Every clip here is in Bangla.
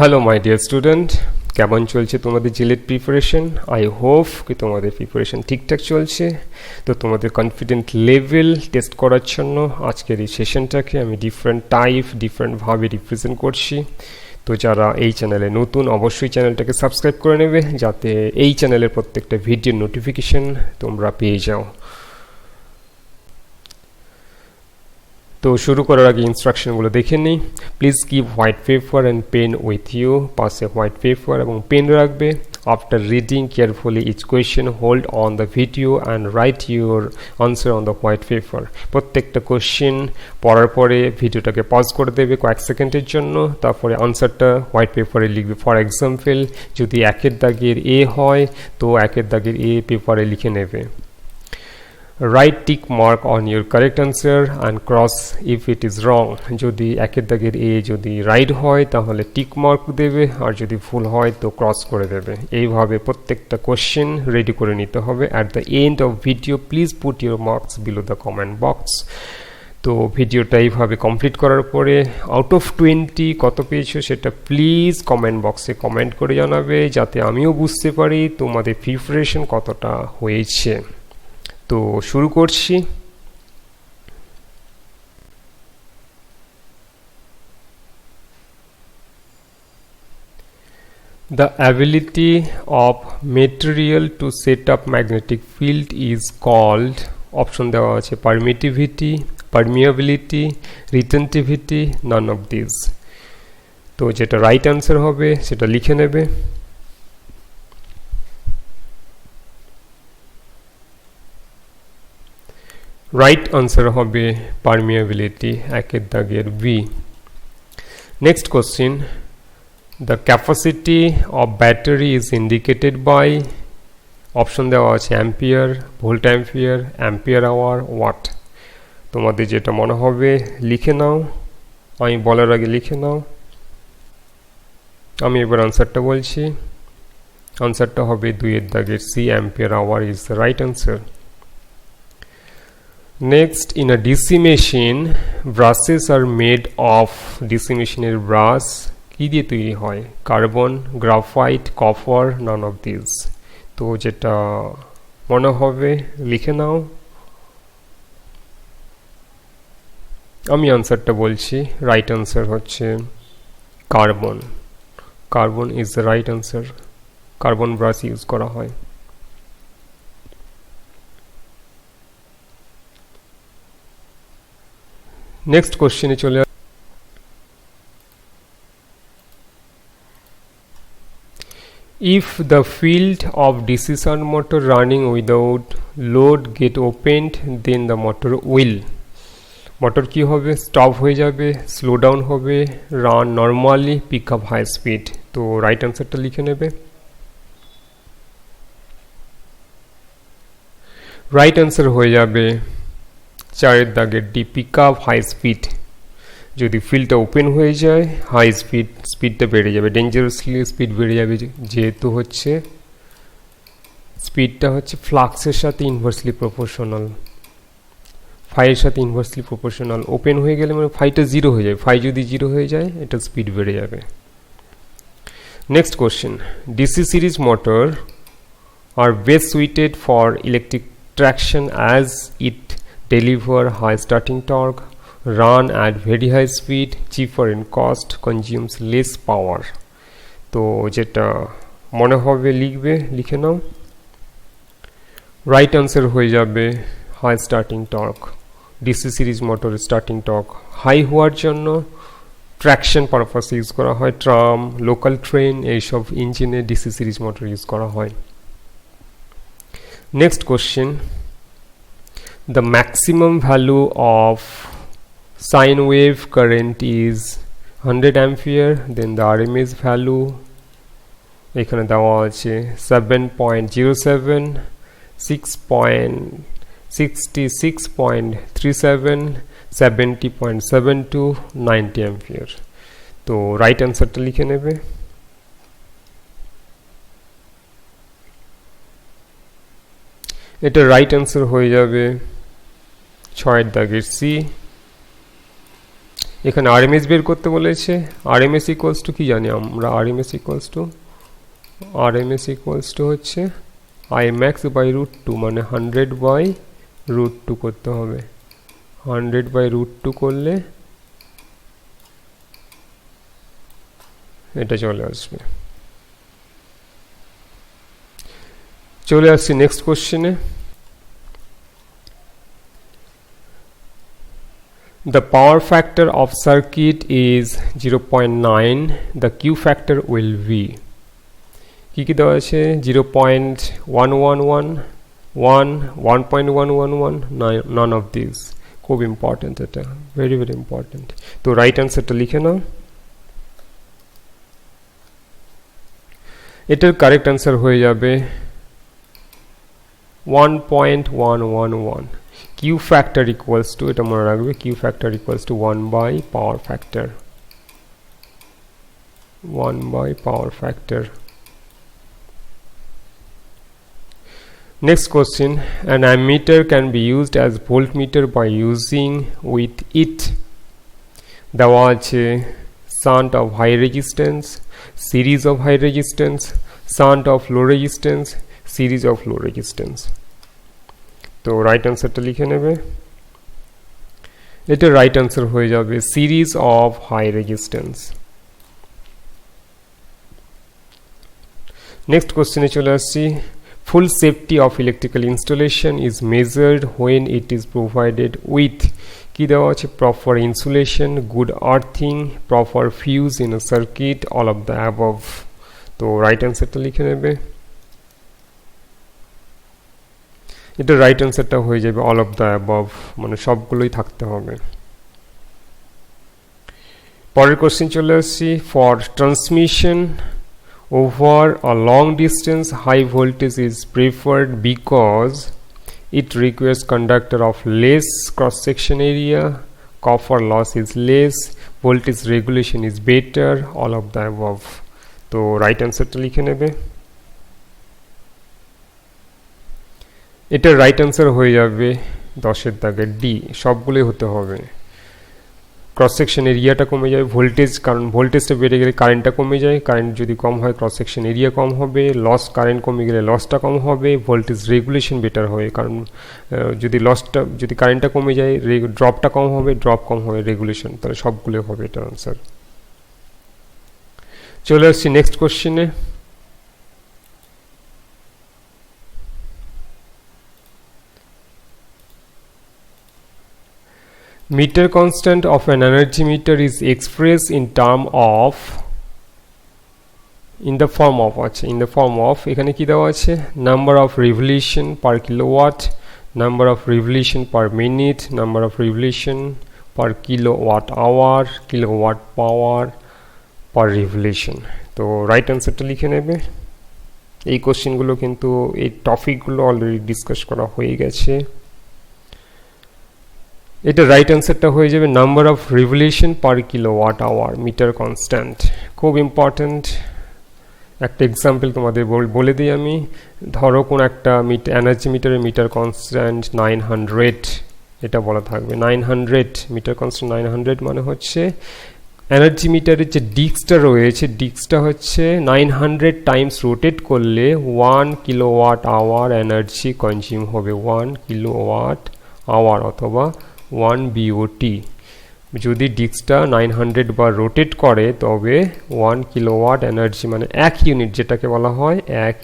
হ্যালো মাই ডিয়ার স্টুডেন্ট, কেমন চলছে তোমাদের জিলেট প্রিপারেশন? আই হোপ কি তোমাদের প্রিপারেশন ঠিকঠাক চলছে। তো তোমাদের কনফিডেন্ট লেভেল টেস্ট করার জন্য আজকের এই সেশনটাকে আমি ডিফারেন্টভাবে রিপ্রেজেন্ট করছি। তো যারা এই চ্যানেলে নতুন অবশ্যই চ্যানেলটাকে সাবস্ক্রাইব করে নেবে, যাতে এই চ্যানেলের প্রত্যেকটা ভিডিওর নোটিফিকেশন তোমরা পেয়ে যাও। তো শুরু করার আগে ইনস্ট্রাকশনগুলো দেখে নিই। Please keep white paper and pen with you. পাশে হোয়াইট পেপার এবং পেন রাখবে। After reading carefully each question, hold on the video and write your answer on the white paper. প্রত্যেকটা কোয়েশ্চেন পড়ার পরে ভিডিওটাকে পজ করে দেবে কয়েক সেকেন্ডের জন্য, তারপরে আনসারটা হোয়াইট পেপারে লিখবে। ফর এক্সাম্পল, যদি একের দাগের এ হয় তো একের দাগের এ পেপারে লিখে নেবে। Right tick mark on your correct answer and cross if it is wrong. যদি একের দাগের এ যদি রাইট হয় তাহলে টিক মার্ক দেবে, আর যদি ভুল হয় তো ক্রস করে দেবে। এইভাবে প্রত্যেকটা কোশ্চেন রেডি করে নিতে হবে। At the end of video please put your marks below the comment box. তো ভিডিওটা এইভাবে কমপ্লিট করার পরে আউট অফ 20 কত পেয়েছো সেটা প্লিজ কমেন্ট বক্সে কমেন্ট করে জানাবে, যাতে আমিও বুঝতে পারি তোমাদের প্রিপারেশন কতটা হয়েছে। তো শুরু করছি। The ability of material to set up magnetic field is called, option দেওয়া আছে permittivity, permeability, retentivity, none of these। তো যেটা রাইট আনসার হবে সেটা লিখে নেবে। রাইট আনসার হবে পারমিয়াবিলিটি, একের দাগের B. Next question, the capacity of battery is indicated by, option দেওয়া আছে ampere, volt ampere, ampere hour, watt. তোমাদের যেটা মনে হবে লিখে নাও, আমি বলার আগে লিখে নাও। আমি এবার আনসারটা বলছি। আনসারটা হবে দুইয়ের দাগের C, ampere hour is the right answer. Next, in a DC machine, brushes are made of, DC মেশিনের ব্রাশ কি দিয়ে তৈরি হয়? Carbon, graphite, copper, none of these। তো যেটা মনে হবে লিখে নাও। আমি আনসারটা বলছি, রাইট আনসার হচ্ছে carbon. Carbon is the right answer. Carbon brush use করা হয়। নেক্সট কোশ্চেনে চলে if the field of DC shunt motor running without load get opened then the motor will, motor কি হবে? স্টপ হয়ে যাবে, স্লো ডাউন হবে, run normally, pick up high speed. তো রাইট আনসারটা লিখে নেবে। রাইট আনসার হয়ে যাবে চারের দাগের D, pick up high speed. যদি ফিল্ডটা ওপেন হয়ে যায় হাই স্পিডটা বেড়ে যাবে, ডেঞ্জারাসলি স্পিড বেড়ে যাবে, যেহেতু হচ্ছে স্পিডটা হচ্ছে ফ্লাক্সের সাথে ইনভার্সলি প্রপোর্শনাল, ফাইয়ের সাথে ইনভার্সলি প্রপোর্শনাল। ওপেন হয়ে গেলে মানে ফাইটা জিরো হয়ে যাবে, ফাই যদি জিরো হয়ে যায় এটা স্পিড বেড়ে যাবে। Next question, DC series motor are best suited for electric traction as it deliver high starting torque, run at very high speed, cheaper in cost, consumes less power। তো যেটা মনে হবে লিখবে, লিখে নাও। রাইট আনসার হয়ে যাবে high starting torque. DC series motor starting torque high হওয়ার জন্য ট্র্যাকশন পারপাস ইউজ করা হয়। ট্রাম, লোকাল ট্রেন এইসব ইঞ্জিনে ডিসি সিরিজ মোটর ইউজ করা হয়। Next question, the maximum value of sine wave current is 100 ampere, then the RMS value এখানে দেওয়া আছে 7.07, 6.66.37, 70.72, 90 ampere। তো রাইট আনসারটা লিখে নেবে। এটা রাইট আনসার হয়ে যাবে ছয়ের দাগের সি, এখানে আরএমএস বের করতে বলেছে। আরএমএস ইকুয়ালস টু কি জানি আমরা, আরএমএস ইকুয়ালস টু হচ্ছে আই ম্যাক্স বাই √2, মানে 100/√2 করতে হবে। 100/√2 করলে এটা চলে আসবে। চলে আসছি নেক্সট কোশ্চেনে। The power factor of circuit is 0.9. The Q factor will be কি দেওয়া আছে 0.111, 1, 1.111, none of these। খুব ইম্পর্টেন্ট, এটা ভেরি ভেরি ইম্পর্টেন্ট। তো রাইট অ্যান্সারটা লিখে নাও। এটার কারেক্ট অ্যান্সার হয়ে যাবে 1.111। Q factor equals to, এটা মনে রাখবে, Q factor equals to 1/power factor, 1/power factor। Next question, an ammeter can be used as voltmeter by using with it দেওয়া আছে shunt of high resistance, series of high resistance, shunt of low resistance, series of low resistance। তো রাইট অ্যান্সারটা লিখে নেবে। এটা রাইট অ্যান্সার হয়ে যাবে series of high resistance. Next কোশ্চেনে চলে আসছি। Full safety of electrical installation is measured when it is provided with কি দেওয়া আছে proper insulation, good earthing, proper fuse in a circuit, all of the above. তো রাইট অ্যান্সারটা লিখে নেবে। এটা রাইট অ্যান্সারটা হয়ে যাবে অল অফ দ্য অ্যাবভ, মানে সবগুলোই থাকতে হবে। পরের কোশ্চেন চলে আসছি। For transmission over a long distance high voltage is preferred because it requires conductor of less cross section area, copper loss is less, voltage regulation is better, all of the above. তো রাইট অ্যান্সারটা লিখে নেবে। এটার রাইট অ্যান্সার হয়ে যাবে 10-এর দাগে ডি, সবগুলোই হতে হবে। ক্রস সেকশন এরিয়াটা কমে যায়, ভোল্টেজ, কারণ ভোল্টেজটা বেড়ে গেলে কারেন্টটা কমে যায়, কারেন্ট যদি কম হয় ক্রস সেকশন এরিয়া কম হবে, লস কারেন্ট কমে গেলে লসটা কম হবে, ভোল্টেজ রেগুলেশন বেটার হবে, কারণ যদি কারেন্টটা কমে যায় ড্রপটা কম হবে, ড্রপ কম হবে, রেগুলেশন, তাহলে সবগুলো হবে এটার আনসার। চলে আসছি নেক্সট কোশ্চেনে। Meter constant of an energy meter is expressed in the form of এখানে কি দেওয়া আছে number of revolution per kilowatt, number of revolution per minute, number of revolution per kilowatt hour, kilowatt power per revolution। তো রাইট অ্যান্সারটা লিখে নেবে। এই কোশ্চেনগুলো কিন্তু এই টপিকগুলো অলরেডি ডিসকাস করা হয়ে গেছে। এটা রাইট অ্যান্সারটা হয়ে যাবে number of revolution per kilowatt hour meter constant. খুব ইম্পর্ট্যান্ট একটা এক্সাম্পল তোমাদের বলে দিই আমি। ধরো কোন একটা এনার্জি মিটারের মিটার কনস্ট্যান্ট 900, এটা বলা থাকবে 900 মিটার কনস্ট্যান্ট 900, মানে হচ্ছে এনার্জি মিটারের যে ডিস্কটা রয়েছে, ডিস্কটা হচ্ছে 900 টাইমস রোটেট করলে 1 কিলোওয়াট আওয়ার এনার্জি কনজিউম হবে, 1 কিলোওয়াট আওয়ার অথবা 1 BOT। যদি ডিস্কটা 900 বার রোটেট করে তবে 1 কিলোওয়াট এনার্জি, মানে 1 ইউনিট, যেটাকে বলা হয় 1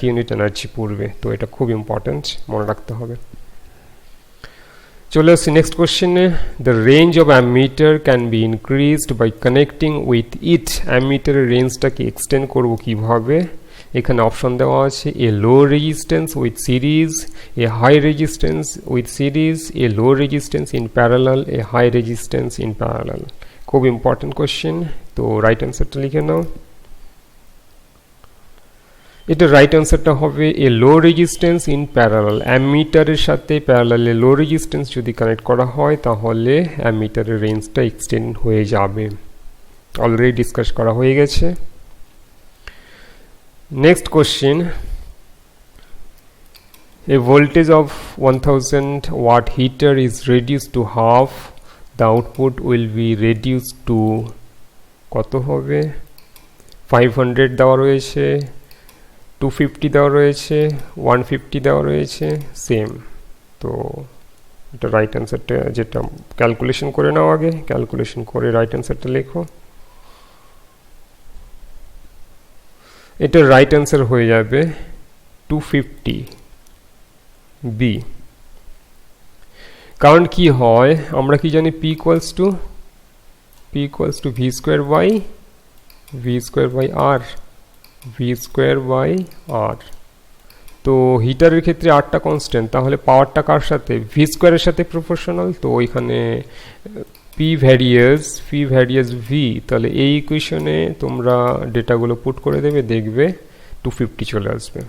ইউনিট এনার্জি পড়বে। তো এটা খুব ইম্পর্টেন্ট, মনে রাখতে হবে। চলে আসছি নেক্সট কোশ্চেনে। The range of ammeter can be increased by connecting with it. অ্যামিটারের রেঞ্জটাকে এক্সটেন্ড করবো কিভাবে? এখানে অপশন দেওয়া আছে a low resistance with series, a high resistance with series, a low resistance in parallel, a high resistance in parallel. খুব ইম্পর্টেন্ট কোশ্চেন। তো রাইট অ্যান্সারটা লিখে নাও। এটা রাইট অ্যান্সারটা হবে a low resistance in parallel. অ্যামিটারের সাথে প্যারালালে লো রেজিস্ট্যান্স যদি কানেক্ট করা হয় তাহলে অ্যামিটারের রেঞ্জটা এক্সটেন্ড হয়ে যাবে, অলরেডি ডিসকাস করা হয়ে গেছে। Next question, a voltage of 1000 watt heater is reduced to half the output will be reduced to কত হবে 500 দেওয়া রয়েছে 250 দেওয়া রয়েছে 150 দেওয়া রয়েছে সেম তো এটা রাইট অ্যান্সারটা যেটা ক্যালকুলেশন করে নাও আগে ক্যালকুলেশন করে রাইট অ্যান্সারটা লেখো এটা রাইট অ্যান্সার হয়ে যাবে 250 বি কারণ কি হয় আমরা কি জানি p equals to v square by r v square by r তো হিটারের ক্ষেত্রে আরটা কনস্ট্যান্ট তাহলে পাওয়ারটা কার সাথে v স্কয়ারের সাথে প্রপোর্শনাল তো এখানে p ভ্যারিয়াস v তাহলে এই ইকুয়েশনে তোমরা ডেটাগুলো পুট করে দেবে দেখবে 250 চলে আসবে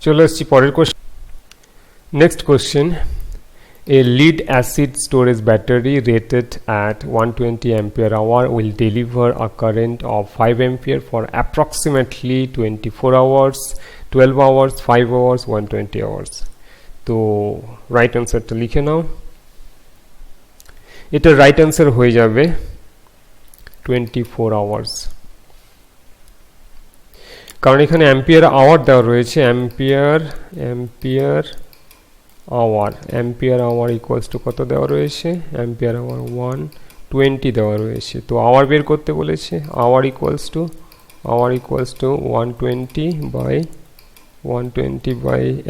চলে আসছি পরের question next question A lead acid storage battery rated at 120 ampere hour will deliver a current of 5 ampere for approximately 24 hours, 12 hours, 5 hours, 120 hours. তো রাইট অ্যান্সারটা লিখে নাও এটা রাইট অ্যান্সার হয়ে যাবে 24 আওয়ার্স কারণ এখানে অ্যাম্পিয়ার আওয়ার দেওয়া রয়েছে অ্যাম্পিয়ার আওয়ার ইকুয়ালস টু কত দেওয়া রয়েছে অ্যাম্পিয়ার আওয়ার 120 দেওয়া রয়েছে তো আওয়ার বের করতে বলেছে hour equals to 120 by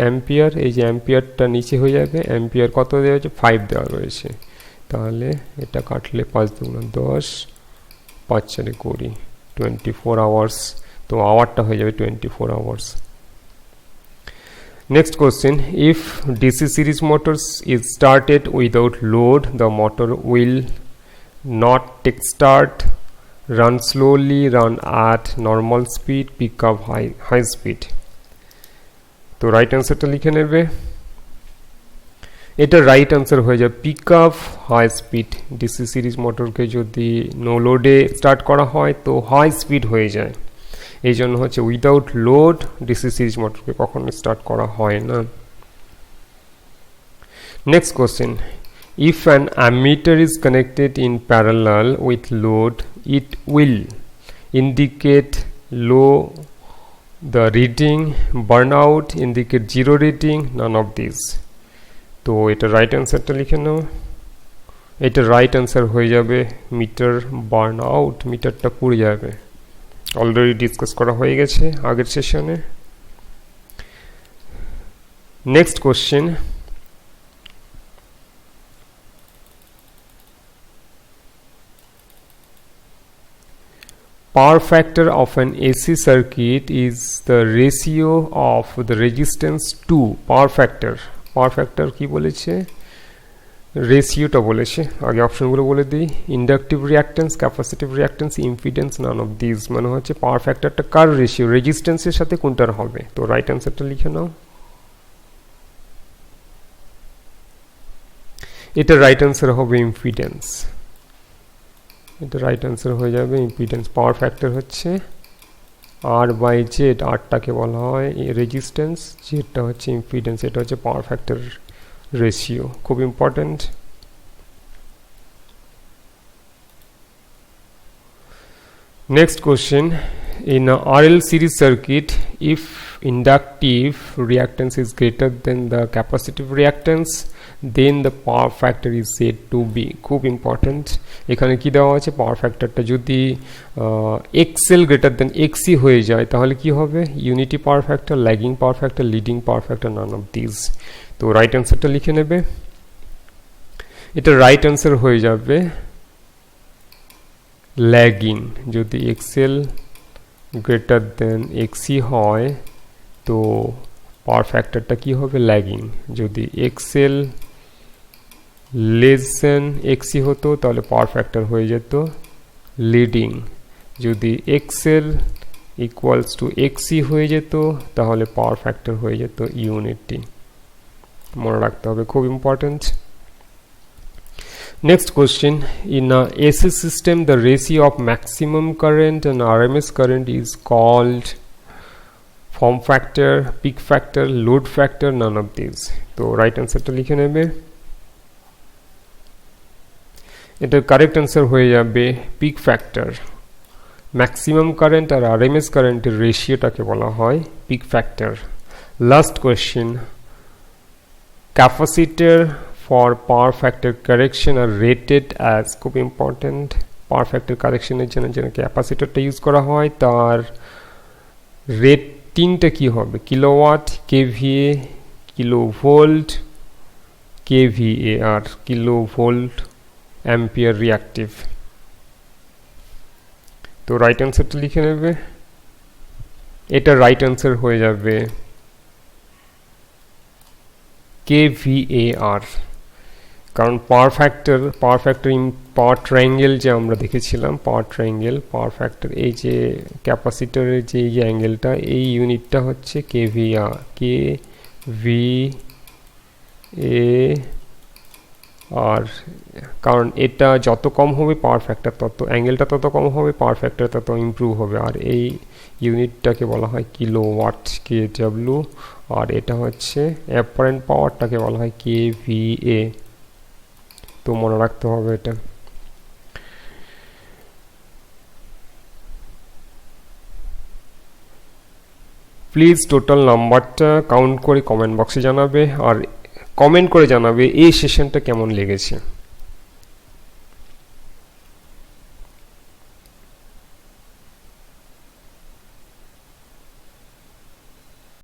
ampere এই যে অ্যাম্পিয়ারটা নিচে হয়ে যাবে অ্যাম্পিয়ার কত দেওয়া হয়েছে 5 দেওয়া রয়েছে তাহলে এটা কাটলে 5 দুগুণ 10 5 4 20 24 আওয়ার্স তো আওয়ারটা হয়ে যাবে 24 hours Next question, if DC series motors is started without load, the motor will not take start, run slowly, run at normal speed, pick up high speed. তো রাইট অ্যান্সারটা লিখে নেবে এটা রাইট অ্যান্সার হয়ে যাবে pick up high speed DC series মোটরকে যদি নো লোডে স্টার্ট করা হয় তো হাই স্পিড হয়ে যায় এই জন্য হচ্ছে উইদাউট লোড ডিসি সিরিজ মোটরকে কখনো স্টার্ট করা হয় না next question if an ammeter is connected in parallel with load it will indicate low the reading burn out indicate zero reading naan of this তো এটা রাইট অ্যান্সারটা লিখে নাও এটা রাইট অ্যান্সার হয়ে যাবে মিটার বার্ন আউট মিটারটা পুড়ে যাবে অলরেডি ডিসকাস করা হয়ে গেছে আগের সেশনে next question power factor of an AC circuit is the ratio of the resistance to power factor কি বলেছে রেশিওটা বলেছে আগে অপশনগুলো বলে দিই inductive reactance capacitive reactance impedance naan of this মানে হচ্ছে পাওয়ার ফ্যাক্টরটা কার রেশিও রেজিস্ট্যান্সের সাথে কোনটার হবে তো রাইট অ্যান্সারটা লিখে নাও এটা রাইট অ্যান্সার হবে ইম্পিডেন্স এটা রাইট অ্যান্সার হয়ে যাবে ইম্পিডেন্স পাওয়ার ফ্যাক্টর হচ্ছে আর বাই জেড আরটাকে বলা হয় রেজিস্ট্যান্স জেডটা হচ্ছে ইম্পিডেন্স এটা হচ্ছে পাওয়ার ফ্যাক্টর ratio খুব important next question in a RL series circuit if inductive reactance is greater than the capacitive reactance then the power factor is said to be খুব ইম্পর্টেন্ট এখানে কি দেওয়া আছে পাওয়ার ফ্যাক্টরটা যদি XL greater than XC হয়ে যায় তাহলে কি হবে unity power factor lagging power factor leading power factor none of this তো রাইট অ্যান্সারটা লিখে নেবে এটা রাইট অ্যান্সার হয়ে যাবে ল্যাগিং যদি XL greater than XC হয় তো পাওয়ার ফ্যাক্টরটা কি হবে ল্যাগিং যদি XL less than XC হতো তাহলে পাওয়ার ফ্যাক্টর হয়ে যেত লিডিং যদি XL equals to XC হয়ে যেত তাহলে পাওয়ার ফ্যাক্টর হয়ে যেত ইউনিটি মনে রাখতে হবে খুব important next question in a AC system the ratio of maximum current and RMS current is called form factor, peak factor, load factor, none of this. তো রাইট অ্যান্সারটা লিখে নেবে। এটার কারেক্ট অ্যান্সার হয়ে যাবে পিক ফ্যাক্টর। ম্যাক্সিমাম কারেন্ট আর আরএমএস কারেন্টের রেশিওটাকে বলা হয় peak factor. Last question, capacitor for power factor correction are rated as, খুব ইম্পর্টেন্ট, পাওয়ার ফ্যাক্টর কারেকশনের জন্য যে ক্যাপাসিটরটা ইউজ করা হয় তার রেটিংটা কি হবে, kilowatt, KVA, kilo volt, KVAR, kilo volt ampere reactive. তো রাইট অ্যান্সারটা লিখে নেবে। এটা রাইট অ্যান্সার হয়ে যাবে কেভিএআর, কারণ পাওয়ার ফ্যাক্টর পাওয়ার ট্রায়াঙ্গেল যে আমরা দেখেছিলাম, পাওয়ার ফ্যাক্টর এই যে ক্যাপাসিটরের যে এই অ্যাঙ্গেলটা, এই ইউনিটটা হচ্ছে কেভিআর, আর কারণ এটা যত কম হবে পাওয়ার ফ্যাক্টর তত, অ্যাঙ্গেলটা তত কম হবে, পাওয়ার ফ্যাক্টর তত ইমপ্রুভ হবে। আর এই ইউনিটটাকে বলা হয় কিলোওয়াট, কেডব্লিউ, আর এটা হচ্ছে অ্যাপারেন্ট পাওয়ারটাকে বলা হয় কেভিএ। তো মনে রাখতে হবে এটা। প্লিজ টোটাল নাম্বারটা কাউন্ট করে কমেন্ট বক্সে জানাবে, আর কমেন্ট করে জানাবে এই সেশনটা কেমন লেগেছে।